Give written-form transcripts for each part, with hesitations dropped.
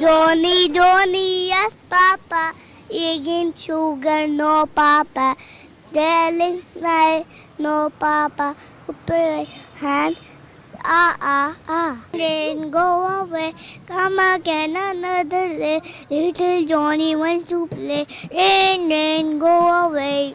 Donny Donny yes papa eating sugar no papa darling night no papa pray hand Then go away, come again another day. Little Johnny wants to play. Rain, go away.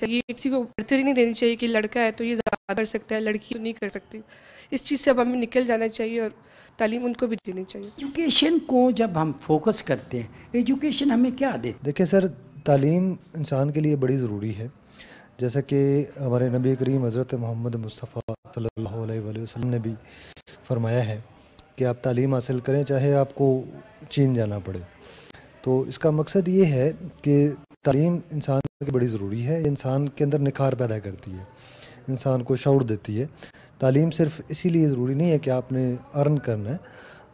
چاہیے، کسی کو برتری نہیں دینی چاہیے کہ لڑکا ہے تو یہ زیادہ کر سکتا ہے، لڑکی تو نہیں کر سکتی. اس چیز سے اب ہمیں نکل جانا چاہیے اور تعلیم ان کو بھی دینی چاہیے. ایجوکیشن کو جب ہم فوکس کرتے ہیں، ایجوکیشن ہمیں کیا دیتے؟ دیکھیں سر، تعلیم انسان کے لیے بڑی ضروری ہے. جیسا کہ ہمارے نبی کریم حضرت محمد مصطفیٰ صلی اللہ علیہ وآلہ وسلم نے بھی فرمایا ہے کہ آپ تعلیم حاصل کریں چاہے آپ کو چین جانا پڑے. تو اس کا مقصد یہ ہے کہ تعلیم انسان کی بڑی ضروری ہے. انسان کے اندر نکھار پیدا کرتی ہے، انسان کو شعور دیتی ہے. تعلیم صرف اسی لیے ضروری نہیں ہے کہ آپ نے ارن کرنا ہے،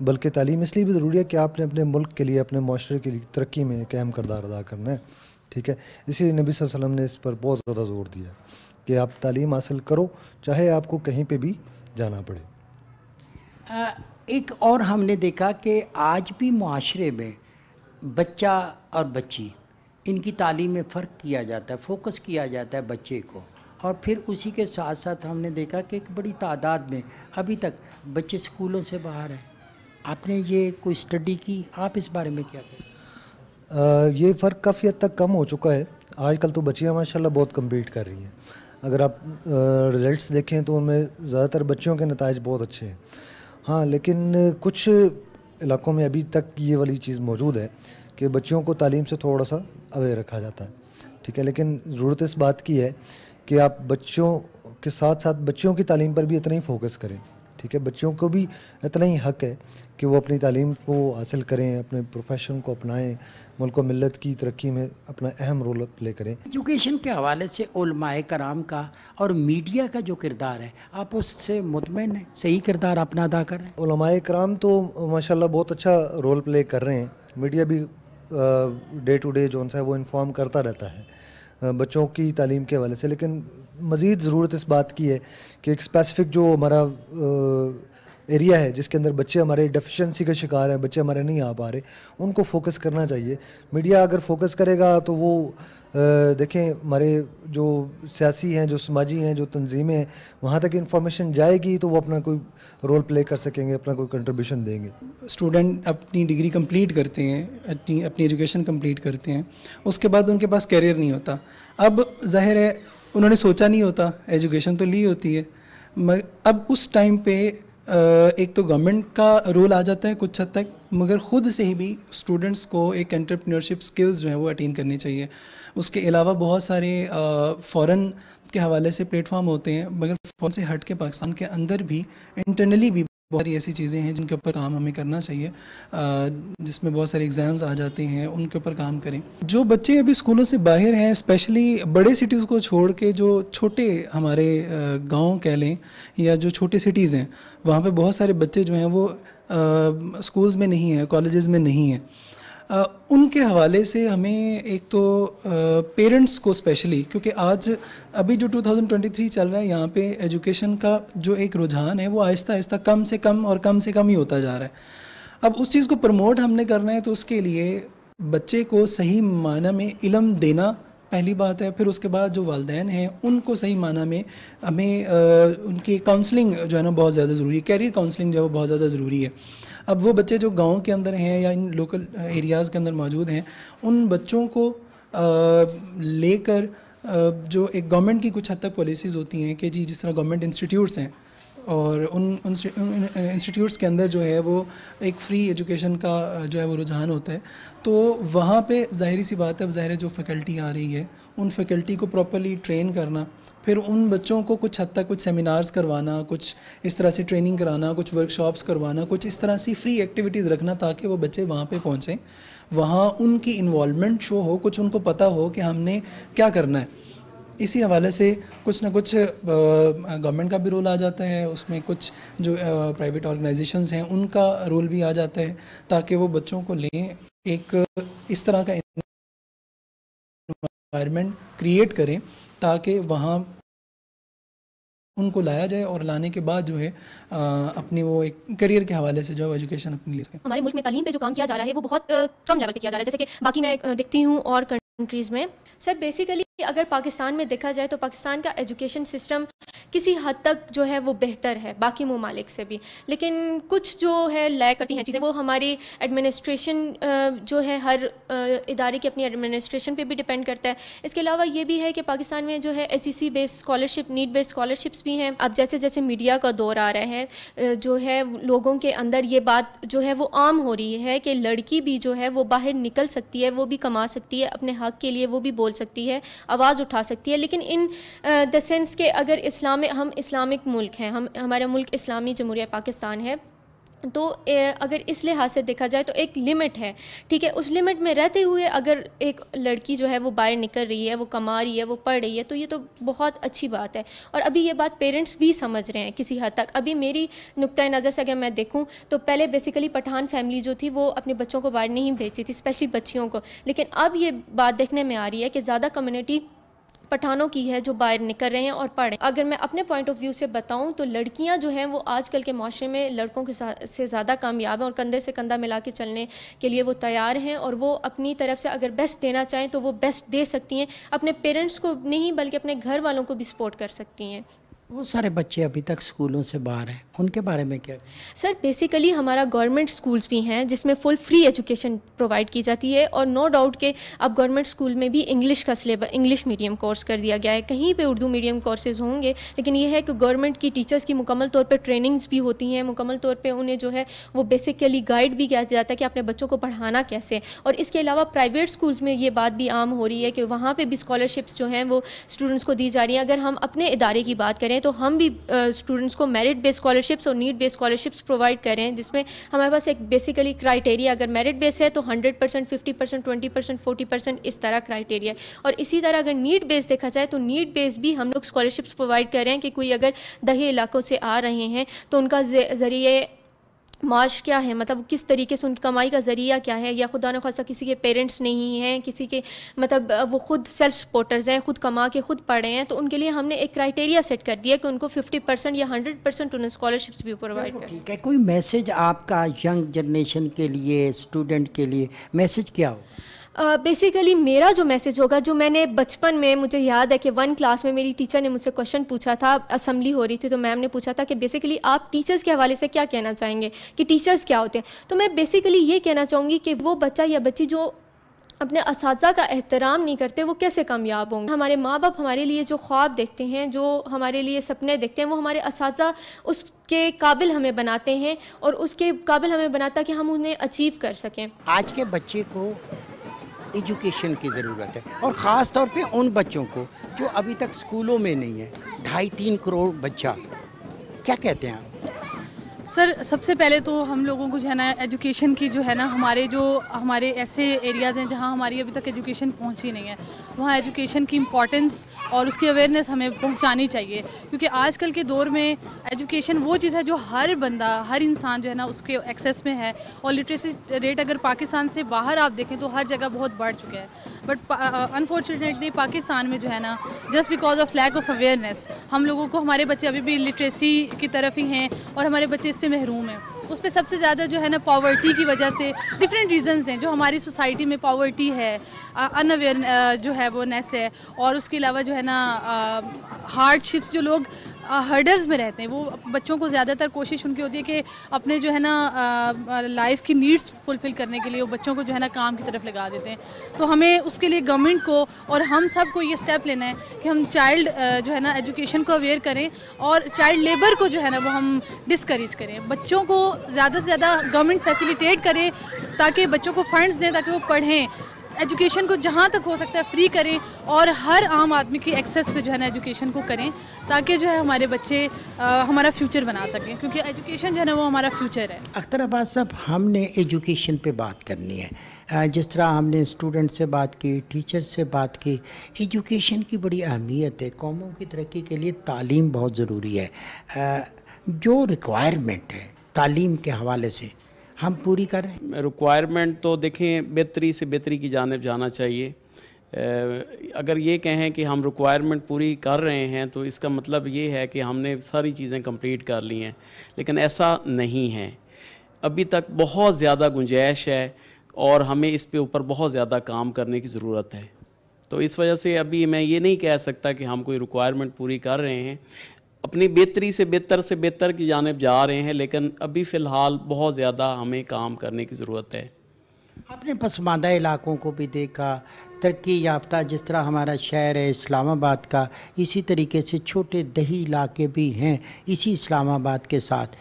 بلکہ تعلیم اس لیے بھی ضروری ہے کہ آپ نے اپنے ملک کے لیے، اپنے معاشرے کے لیے ترقی میں ایک اہم کردار ادا کرنا ہے. ٹھیک ہے، اسی لیے نبی صلی اللہ علیہ وسلم نے اس پر بہت زیادہ زور دیا کہ آپ تعلیم حاصل کرو چاہے آپ کو کہیں پہ بھی جانا پڑے. ایک اور ہم نے دیکھا کہ آج بھی معاشرے میں بچہ اور بچی ان کی تعلیم میں فرق کیا جاتا ہے، فوکس کیا جاتا ہے بچے کو، اور پھر اسی کے ساتھ ساتھ ہم نے دیکھا کہ ایک بڑی تعداد میں ابھی تک بچے اسکولوں سے باہر ہیں. آپ نے یہ کوئی اسٹڈی کی، آپ اس بارے میں کیا کہتے ہیں؟ یہ فرق کافی حد تک کم ہو چکا ہے. آج کل تو بچیاں ماشاءاللہ بہت کمپیٹ کر رہی ہیں. اگر آپ رزلٹس دیکھیں تو ان میں زیادہ تر بچیوں کے نتائج بہت اچھے ہیں. ہاں، لیکن کچھ علاقوں میں ابھی تک یہ والی چیز موجود ہے کہ بچیوں کو تعلیم سے تھوڑا سا اویئر رکھا جاتا ہے. ٹھیک ہے، لیکن ضرورت اس بات کی ہے کہ آپ بچوں کے ساتھ ساتھ بچیوں کی تعلیم پر بھی اتنا ہی فوکس کریں. ٹھیک ہے، بچوں کو بھی اتنا ہی حق ہے کہ وہ اپنی تعلیم کو حاصل کریں، اپنے پروفیشن کو اپنائیں، ملک و ملت کی ترقی میں اپنا اہم رول پلے کریں. ایجوکیشن کے حوالے سے علماء کرام کا اور میڈیا کا جو کردار ہے، آپ اس سے مطمئن ہیں؟ صحیح کردار اپنا ادا کر رہے ہیں؟ علماء کرام تو ماشاءاللہ بہت اچھا رول پلے کر رہے ہیں. میڈیا بھی ڈے ٹو ڈے جو ہے وہ انفارم کرتا رہتا ہے بچوں کی تعلیم کے حوالے سے. لیکن مزید ضرورت اس بات کی ہے کہ ایک اسپیسیفک جو ہمارا ایریا ہے جس کے اندر بچے ہمارے ڈیفیشنسی کا شکار ہیں، بچے ہمارے نہیں آ پا رہے، ان کو فوکس کرنا چاہیے. میڈیا اگر فوکس کرے گا تو وہ دیکھیں ہمارے جو سیاسی ہیں، جو سماجی ہیں، جو تنظیمیں ہیں، وہاں تک انفارمیشن جائے گی تو وہ اپنا کوئی رول پلے کر سکیں گے، اپنا کوئی کنٹریبیوشن دیں گے. اسٹوڈنٹ اپنی ڈگری کمپلیٹ کرتے ہیں، اپنی ایجوکیشن کمپلیٹ کرتے ہیں، اس کے بعد ان کے پاس کیریئر نہیں ہوتا. اب ظاہر ہے انہوں نے سوچا نہیں ہوتا، ایجوکیشن تو لی ہوتی ہے. اب اس ٹائم پہ ایک تو گورنمنٹ کا رول آ جاتا ہے کچھ حد تک، مگر خود سے ہی بھی اسٹوڈنٹس کو ایک انٹرپرینورشپ سکلز جو ہیں وہ اٹین کرنی چاہیے. اس کے علاوہ بہت سارے فورن کے حوالے سے پلیٹ فارم ہوتے ہیں، مگر فورن سے ہٹ کے پاکستان کے اندر بھی انٹرنلی بھی بہت ساری ایسی چیزیں ہیں جن کے اوپر کام ہمیں کرنا چاہیے، جس میں بہت سارے ایگزامز آ جاتے ہیں، ان کے اوپر کام کریں. جو بچے ابھی اسکولوں سے باہر ہیں، اسپیشلی بڑے سٹیز کو چھوڑ کے جو چھوٹے ہمارے گاؤں کہہ لیں یا جو چھوٹے سٹیز ہیں، وہاں پہ بہت سارے بچے جو ہیں وہ اسکولز میں نہیں ہیں، کالجز میں نہیں ہیں. ان کے حوالے سے ہمیں ایک تو پیرنٹس کو اسپیشلی، کیونکہ آج ابھی جو 2023 چل رہا ہے یہاں پہ ایجوکیشن کا جو ایک رجحان ہے وہ آہستہ آہستہ کم سے کم ہی ہوتا جا رہا ہے. اب اس چیز کو پروموٹ ہم نے کرنا ہے تو اس کے لیے بچے کو صحیح معنی میں علم دینا پہلی بات ہے. پھر اس کے بعد جو والدین ہیں ان کو صحیح معنی میں ہمیں ان کی کاؤنسلنگ جو ہے نا بہت زیادہ ضروری ہے، کیریئر کاؤنسلنگ جو ہے وہ بہت زیادہ ضروری ہے. اب وہ بچے جو گاؤں کے اندر ہیں یا ان لوکل ایریاز کے اندر موجود ہیں، ان بچوں کو لے کر جو ایک گورنمنٹ کی کچھ حد تک پالیسیز ہوتی ہیں کہ جی جس طرح گورنمنٹ انسٹیٹیوٹس ہیں اور ان انسٹیٹیوٹس کے اندر جو ہے وہ ایک فری ایجوکیشن کا جو ہے وہ رجحان ہوتا ہے، تو وہاں پہ ظاہری سی بات ہے، ظاہر ہے جو فیکلٹی آ رہی ہے ان فیکلٹی کو پراپرلی ٹرین کرنا، پھر ان بچوں کو کچھ حد تک کچھ سیمینارز کروانا، کچھ اس طرح سے ٹریننگ کرانا، کچھ ورک شاپس کروانا، کچھ اس طرح سی فری ایکٹیویٹیز رکھنا تاکہ وہ بچے وہاں پہ پہنچیں، وہاں ان کی انوالومنٹ شو ہو، کچھ ان کو پتہ ہو کہ ہم نے کیا کرنا ہے. اسی حوالے سے کچھ نہ کچھ گورنمنٹ کا بھی رول آ جاتا ہے، اس میں کچھ جو پرائیویٹ آرگنائزیشنز ہیں ان کا رول بھی آ جاتا ہے تاکہ وہ بچوں کو لیں، ایک اس طرح کا انوائرمنٹ کریٹ کریں تاکہ وہاں ان کو لایا جائے اور لانے کے بعد جو ہے اپنی وہ ایک کریئر کے حوالے سے جو ایجوکیشن اپنی لے سکیں. ہمارے ملک میں تعلیم پہ جو کام کیا جا رہا ہے وہ بہت کم لیول پہ کیا جا رہا ہے، جیسے کہ باقی میں دیکھتی ہوں اور کنٹریز میں. سر بیسیکلی اگر پاکستان میں دیکھا جائے تو پاکستان کا ایجوکیشن سسٹم کسی حد تک جو ہے وہ بہتر ہے باقی ممالک سے بھی, لیکن کچھ جو ہے لیک کرتی ہیں چیزیں, وہ ہماری ایڈمنسٹریشن جو ہے ہر ادارے کی اپنی ایڈمنسٹریشن پہ بھی ڈپینڈ کرتا ہے. اس کے علاوہ یہ بھی ہے کہ پاکستان میں جو ہے HEC بیس اسکالرشپ, نیٹ بیس اسکالرشپس بھی ہیں. اب جیسے جیسے میڈیا کا دور آ رہا ہے جو ہے لوگوں کے اندر یہ بات جو ہے وہ عام ہو رہی ہے کہ لڑکی بھی جو ہے وہ باہر نکل سکتی ہے, وہ بھی کما سکتی ہے, اپنے حق کے لیے وہ بھی بول سکتی ہے, آواز اٹھا سکتی ہے. لیکن ان دا سینس کہ اگر ہم اسلامک ملک ہیں, ہمارا ملک اسلامی جمہوریہ پاکستان ہے, تو اگر اس لحاظ سے دیکھا جائے تو ایک لمٹ ہے, ٹھیک ہے. اس لمٹ میں رہتے ہوئے اگر ایک لڑکی جو ہے وہ باہر نکل رہی ہے, وہ کما رہی ہے, وہ پڑھ رہی ہے, تو یہ تو بہت اچھی بات ہے. اور ابھی یہ بات پیرنٹس بھی سمجھ رہے ہیں کسی حد تک. ابھی میری نقطۂ نظر سے اگر میں دیکھوں تو پہلے بیسیکلی پٹھان فیملی جو تھی وہ اپنے بچوں کو باہر نہیں بھیجتی تھی, اسپیشلی بچیوں کو. لیکن اب یہ بات دیکھنے میں آ رہی ہے کہ زیادہ کمیونٹی پٹھانوں کی ہے جو باہر نکل رہے ہیں اور پڑھ رہے ہیں. اگر میں اپنے پوائنٹ آف ویو سے بتاؤں تو لڑکیاں جو ہیں وہ آج کل کے معاشرے میں لڑکوں کے سے زیادہ کامیاب ہیں اور کندھے سے کندھا ملا کے چلنے کے لیے وہ تیار ہیں, اور وہ اپنی طرف سے اگر بیسٹ دینا چاہیں تو وہ بیسٹ دے سکتی ہیں. اپنے پیرنٹس کو نہیں بلکہ اپنے گھر والوں کو بھی سپورٹ کر سکتی ہیں. بہت سارے بچے ابھی تک اسکولوں سے باہر ہیں, ان کے بارے میں کیا؟ سر بیسیکلی ہمارا گورنمنٹ اسکولس بھی ہیں جس میں فل فری ایجوکیشن پرووائڈ کی جاتی ہے, اور نو ڈاؤٹ کہ اب گورنمنٹ اسکول میں بھی انگلش کا سلیبس انگلش میڈیم کورس کر دیا گیا ہے. کہیں پہ اردو میڈیم کورسز ہوں گے, لیکن یہ ہے کہ گورنمنٹ کی ٹیچرس کی مکمل طور پہ ٹریننگز بھی ہوتی ہیں, مکمل طور پہ انہیں جو ہے وہ بیسیکلی گائیڈ بھی کیا جاتا ہے کہ اپنے بچوں کو پڑھانا کیسے. اور اس کے علاوہ پرائیویٹ اسکولس میں یہ بات بھی عام ہو رہی ہے کہ وہاں پہ بھی اسکالرشپس جو ہیں وہ اسٹوڈنٹس کو دی جا رہی ہیں. اگر ہم اپنے ادارے کی بات کریں تو ہم بھی اسٹوڈنٹس کو میرٹ بیس اسکالرشپس اور نیٹ بیس اسکالرشپس پرووائڈ کر رہے ہیں, جس میں ہمارے پاس ایک بیسیکلی کرائٹیریا, اگر میرٹ بیس ہے تو 100%, 50%, 20%, 40% اس طرح کرائٹیریا ہے. اور اسی طرح اگر نیٹ بیس دیکھا جائے تو نیٹ بیس بھی ہم لوگ اسکالرشپس پرووائڈ کر رہے ہیں کہ کوئی اگر دیہی علاقوں سے آ رہے ہیں تو ان کا ذریعے معاش کیا ہے, مطلب کس طریقے سے ان کی کمائی کا ذریعہ کیا ہے, یا خدا نخواستہ کسی کے پیرنٹس نہیں ہیں, کسی کے مطلب وہ خود سیلف سپورٹرز ہیں, خود کما کے خود پڑھ رہے ہیں, تو ان کے لیے ہم نے ایک کرائٹیریا سیٹ کر دیا کہ ان کو 50% یا 100% انہیں اسکالرشپس بھی پرووائڈ کریں. ٹھیک ہے, کوئی میسج آپ کا ینگ جنریشن کے لیے, اسٹوڈنٹ کے لیے میسج کیا ہو؟ بیسیکلی میرا جو میسج ہوگا, جو میں نے بچپن میں, مجھے یاد ہے کہ 1 کلاس میں میری ٹیچر نے مجھ سے کویشچن پوچھا تھا, اسمبلی ہو رہی تھی تو میم نے پوچھا تھا کہ بیسیکلی آپ ٹیچرس کے حوالے سے کیا کہنا چاہیں گے, کہ ٹیچرس کیا ہوتے ہیں. تو میں بیسیکلی یہ کہنا چاہوں گی کہ وہ بچہ یا بچی جو اپنے اساتذہ کا احترام نہیں کرتے وہ کیسے کامیاب ہوں گے. ہمارے ماں باپ ہمارے لیے جو خواب دیکھتے ہیں, جو ہمارے لیے سپنے دیکھتے ہیں, وہ ہمارے اساتذہ اس کے قابل ہمیں بناتے ہیں, اور اس کے قابل ہمیں بناتا کہ ہم انہیں اچیو کر سکیں. آج کے بچے کو ایجوکیشن کی ضرورت ہے, اور خاص طور پہ ان بچوں کو جو ابھی تک اسکولوں میں نہیں ہے. 2.5-3 کروڑ بچہ, کیا کہتے ہیں آپ؟ سر سب سے پہلے تو ہم لوگوں کو جو ہے نا ایجوکیشن کی جو ہے نا ہمارے ایسے ایریاز ہیں جہاں ہماری ابھی تک ایجوکیشن پہنچی نہیں ہے, وہاں ایجوکیشن کی امپورٹنس اور اس کی اویئرنیس ہمیں پہنچانی چاہیے. کیونکہ آج کل کے دور میں ایجوکیشن وہ چیز ہے جو ہر بندہ, ہر انسان جو ہے نا اس کے ایکسیس میں ہے. اور لٹریسی ریٹ اگر پاکستان سے باہر آپ دیکھیں تو ہر جگہ بہت بڑھ چکا ہے. بٹ انفارچونیٹلی پاکستان میں جو ہے نا just because of lack of awareness ہم لوگوں کو, ہمارے بچے ابھی بھی لٹریسی کی طرف ہی ہیں اور ہمارے بچے اس سے محروم ہیں. اس پہ سب سے زیادہ جو ہے نا پاورٹی کی وجہ سے ڈفرینٹ ریزنز ہیں جو ہماری سوسائٹی میں پاورٹی ہے, ان اویئر جو ہے وہ نیس ہے, اور اس کے علاوہ جو ہے نا ہارڈ شپس, جو لوگ ہرڈلز میں رہتے ہیں وہ بچوں کو زیادہ تر کوشش ان کی ہوتی ہے کہ اپنے جو ہے نا لائف کی نیڈس فلفل کرنے کے لیے وہ بچوں کو جو ہے نا کام کی طرف لگا دیتے ہیں. تو ہمیں اس کے لیے گورنمنٹ کو اور ہم سب کو یہ سٹیپ لینا ہے کہ ہم چائلڈ جو ہے نا ایجوکیشن کو اویئر کریں, اور چائلڈ لیبر کو جو ہے نا وہ ہم ڈسکریج کریں. بچوں کو زیادہ سے زیادہ گورنمنٹ فیسیلیٹیٹ کرے تاکہ بچوں کو فنڈز دیں تاکہ وہ پڑھیں. ایجوکیشن کو جہاں تک ہو سکتا ہے فری کریں, اور ہر عام آدمی کی ایکسیس پہ جو ہے نا ایجوکیشن کو کریں تاکہ جو ہے ہمارے بچے ہمارا فیوچر بنا سکیں, کیونکہ ایجوکیشن جو ہے نا وہ ہمارا فیوچر ہے. اختر عباس صاحب, ہم نے ایجوکیشن پہ بات کرنی ہے, جس طرح ہم نے اسٹوڈنٹ سے بات کی, ٹیچر سے بات کی. ایجوکیشن کی بڑی اہمیت ہے, قوموں کی ترقی کے لیے تعلیم بہت ضروری ہے. جو ریکوائرمنٹ ہے تعلیم کے حوالے سے ہم پوری کر رہے ہیں؟ ریکوائرمنٹ تو دیکھیں بہتری سے بہتری کی جانب جانا چاہیے. اگر یہ کہیں کہ ہم ریکوائرمنٹ پوری کر رہے ہیں تو اس کا مطلب یہ ہے کہ ہم نے ساری چیزیں کمپلیٹ کر لی ہیں, لیکن ایسا نہیں ہے. ابھی تک بہت زیادہ گنجائش ہے اور ہمیں اس پہ اوپر بہت زیادہ کام کرنے کی ضرورت ہے. تو اس وجہ سے ابھی میں یہ نہیں کہہ سکتا کہ ہم کوئی ریکوائرمنٹ پوری کر رہے ہیں، اپنی بہتری سے بہتر کی جانب جا رہے ہیں، لیکن ابھی فی الحال بہت زیادہ ہمیں کام کرنے کی ضرورت ہے۔ آپ نے پسماندہ علاقوں کو بھی دیکھا، ترقی یافتہ جس طرح ہمارا شہر ہے اسلام آباد کا، اسی طریقے سے چھوٹے دیہی علاقے بھی ہیں اسی اسلام آباد کے ساتھ۔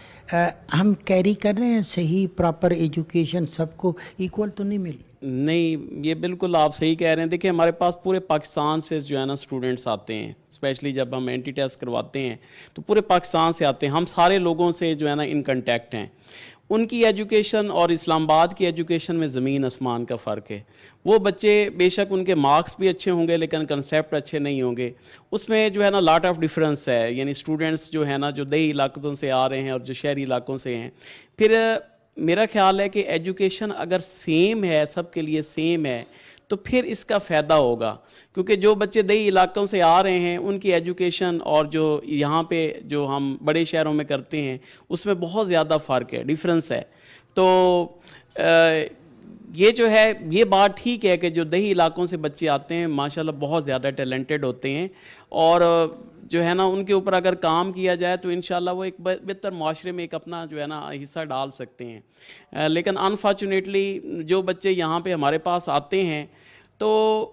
ہم کیری کر رہے ہیں صحیح پراپر ایجوکیشن، سب کو ایکول تو نہیں مل؟ نہیں، یہ بالکل آپ صحیح کہہ رہے ہیں۔ دیکھیں ہمارے پاس پورے پاکستان سے جو ہے نا اسٹوڈنٹس آتے ہیں، اسپیشلی جب ہم اینٹی ٹیسٹ کرواتے ہیں تو پورے پاکستان سے آتے ہیں، ہم سارے لوگوں سے جو ہے نا ان کنٹیکٹ ہیں۔ ان کی ایجوکیشن اور اسلام آباد کی ایجوکیشن میں زمین آسمان کا فرق ہے۔ وہ بچے بے شک ان کے مارکس بھی اچھے ہوں گے لیکن کنسیپٹ اچھے نہیں ہوں گے، اس میں جو ہے نا لاٹ آف ڈفرینس ہے۔ یعنی اسٹوڈنٹس جو ہے نا جو دیہی علاقوں سے آ رہے ہیں اور جو شہری علاقوں سے ہیں، پھر میرا خیال ہے کہ ایجوکیشن اگر سیم ہے، سب کے لیے سیم ہے، تو پھر اس کا فائدہ ہوگا، کیونکہ جو بچے دیہی علاقوں سے آ رہے ہیں ان کی ایجوکیشن اور جو یہاں پہ جو ہم بڑے شہروں میں کرتے ہیں اس میں بہت زیادہ فرق ہے، ڈیفرنس ہے۔ تو یہ جو ہے یہ بات ٹھیک ہے کہ جو دیہی علاقوں سے بچے آتے ہیں ماشاءاللہ بہت زیادہ ٹیلنٹڈ ہوتے ہیں، اور جو ہے نا ان کے اوپر اگر کام کیا جائے تو انشاءاللہ وہ ایک بہتر معاشرے میں ایک اپنا جو ہے نا حصہ ڈال سکتے ہیں۔ لیکن انفارچونیٹلی جو بچے یہاں پہ ہمارے پاس آتے ہیں تو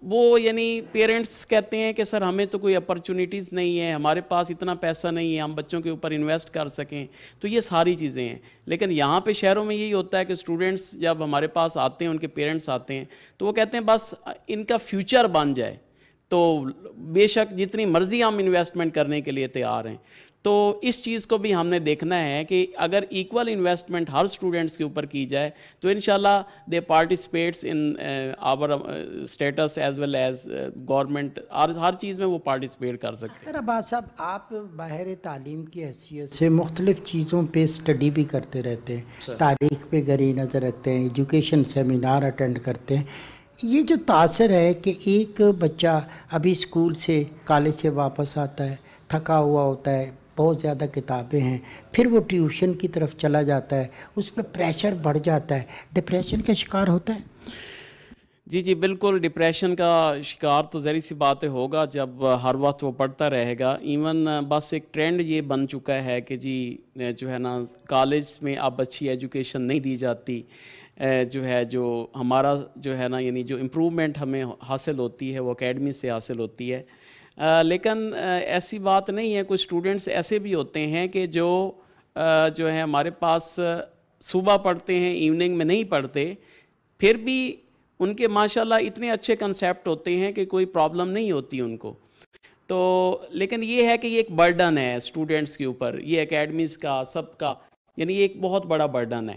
وہ یعنی پیرنٹس کہتے ہیں کہ سر ہمیں تو کوئی اپرچونیٹیز نہیں ہے، ہمارے پاس اتنا پیسہ نہیں ہے ہم بچوں کے اوپر انویسٹ کر سکیں، تو یہ ساری چیزیں ہیں۔ لیکن یہاں پہ شہروں میں یہی ہوتا ہے کہ اسٹوڈنٹس جب ہمارے پاس آتے ہیں، ان کے پیرنٹس آتے ہیں تو وہ کہتے ہیں بس ان کا فیوچر بن جائے، تو بے شک جتنی مرضی ہم انویسٹمنٹ کرنے کے لیے تیار ہیں۔ تو اس چیز کو بھی ہم نے دیکھنا ہے کہ اگر ایکول انویسٹمنٹ ہر اسٹوڈنٹس کے اوپر کی جائے تو انشاءاللہ the participants in our states as well as government, ہر چیز میں وہ پارٹیسپیٹ کر سکتے ہیں۔ عباس صاحب، آپ باہر تعلیم کی حیثیت سے مختلف چیزوں پہ اسٹڈی بھی کرتے رہتے ہیں، تاریخ پہ گری نظر رکھتے ہیں، ایجوکیشن سیمینار اٹینڈ کرتے ہیں۔ یہ جو تاثر ہے کہ ایک بچہ ابھی اسکول سے کالج سے واپس آتا ہے، تھکا ہوا ہوتا ہے، بہت زیادہ کتابیں ہیں، پھر وہ ٹیوشن کی طرف چلا جاتا ہے، اس پہ پریشر بڑھ جاتا ہے، ڈپریشن کا شکار ہوتا ہے؟ جی بالکل، ڈپریشن کا شکار تو ظاہر سی بات ہوگا جب ہر وقت وہ پڑھتا رہے گا۔ ایون بس ایک ٹرینڈ یہ بن چکا ہے کہ جی جو ہے نا کالج میں اب اچھی ایجوکیشن نہیں دی جاتی، جو ہے جو ہمارا جو ہے نا یعنی جو امپرومنٹ ہمیں حاصل ہوتی ہے وہ اکیڈمی سے حاصل ہوتی ہے۔ لیکن ایسی بات نہیں ہے، کچھ اسٹوڈنٹس ایسے بھی ہوتے ہیں کہ جو ہے ہمارے پاس صبح پڑھتے ہیں، ایوننگ میں نہیں پڑھتے، پھر بھی ان کے ماشاءاللہ اتنے اچھے کنسیپٹ ہوتے ہیں کہ کوئی پرابلم نہیں ہوتی ان کو۔ تو لیکن یہ ہے کہ یہ ایک برڈن ہے اسٹوڈنٹس کے اوپر، یہ اکیڈمیز کا سب کا، یعنی یہ ایک بہت بڑا برڈن ہے۔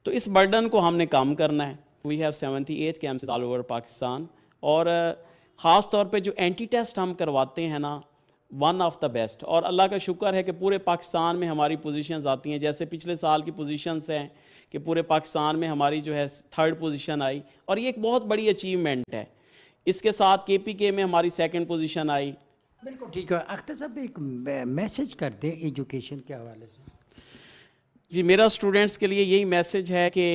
تو اس برڈن کو ہم نے کم کرنا ہے۔ We have 78 campuses all over Pakistan, اور خاص طور پہ جو اینٹی ٹیسٹ ہم کرواتے ہیں نا، ون آف دا بیسٹ، اور اللہ کا شکر ہے کہ پورے پاکستان میں ہماری پوزیشنز آتی ہیں، جیسے پچھلے سال کی پوزیشنز ہیں کہ پورے پاکستان میں ہماری جو ہے 3rd پوزیشن آئی، اور یہ ایک بہت بڑی اچیومنٹ ہے۔ اس کے ساتھ KPK میں ہماری 2nd پوزیشن آئی۔ بالکل ٹھیک ہے۔ اختر صاحب ایک میسج کر دیں ایجوکیشن کے حوالے سے۔ جی میرا اسٹوڈنٹس کے لیے یہی میسج ہے کہ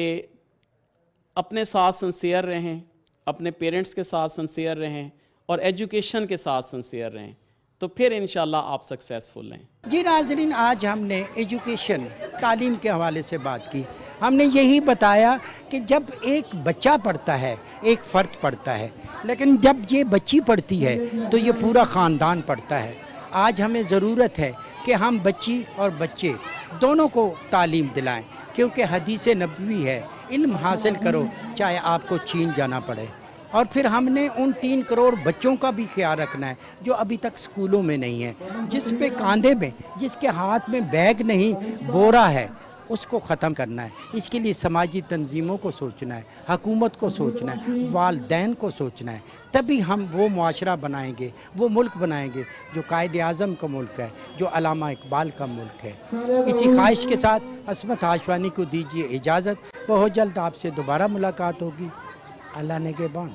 اپنے ساتھ سنسیئر رہیں، اپنے پیرنٹس کے ساتھ سنسیئر رہیں، اور ایجوکیشن کے ساتھ سنسیئر رہیں، تو پھر انشاءاللہ آپ سکسیسفل ہیں۔ جی ناظرین، آج ہم نے ایجوکیشن، تعلیم کے حوالے سے بات کی۔ ہم نے یہی بتایا کہ جب ایک بچہ پڑھتا ہے، ایک فرد پڑھتا ہے، لیکن جب یہ بچی پڑھتی ہے تو یہ پورا خاندان پڑھتا ہے۔ آج ہمیں ضرورت ہے کہ ہم بچی اور بچے دونوں کو تعلیم دلائیں، کیونکہ حدیث نبوی ہے، علم حاصل کرو چاہے آپ کو چین جانا پڑے۔ اور پھر ہم نے ان 3 کروڑ بچوں کا بھی خیال رکھنا ہے جو ابھی تک سکولوں میں نہیں ہیں، جس پہ کاندھے میں، جس کے ہاتھ میں بیگ نہیں بورا ہے، اس کو ختم کرنا ہے۔ اس کے لیے سماجی تنظیموں کو سوچنا ہے، حکومت کو سوچنا ہے، والدین کو سوچنا ہے، تبھی ہم وہ معاشرہ بنائیں گے، وہ ملک بنائیں گے جو قائد اعظم کا ملک ہے، جو علامہ اقبال کا ملک ہے۔ اسی خواہش کے ساتھ عصمت ہاشوانی کو دیجیے اجازت، بہت جلد آپ سے دوبارہ ملاقات ہوگی۔ اللہ نگہبان۔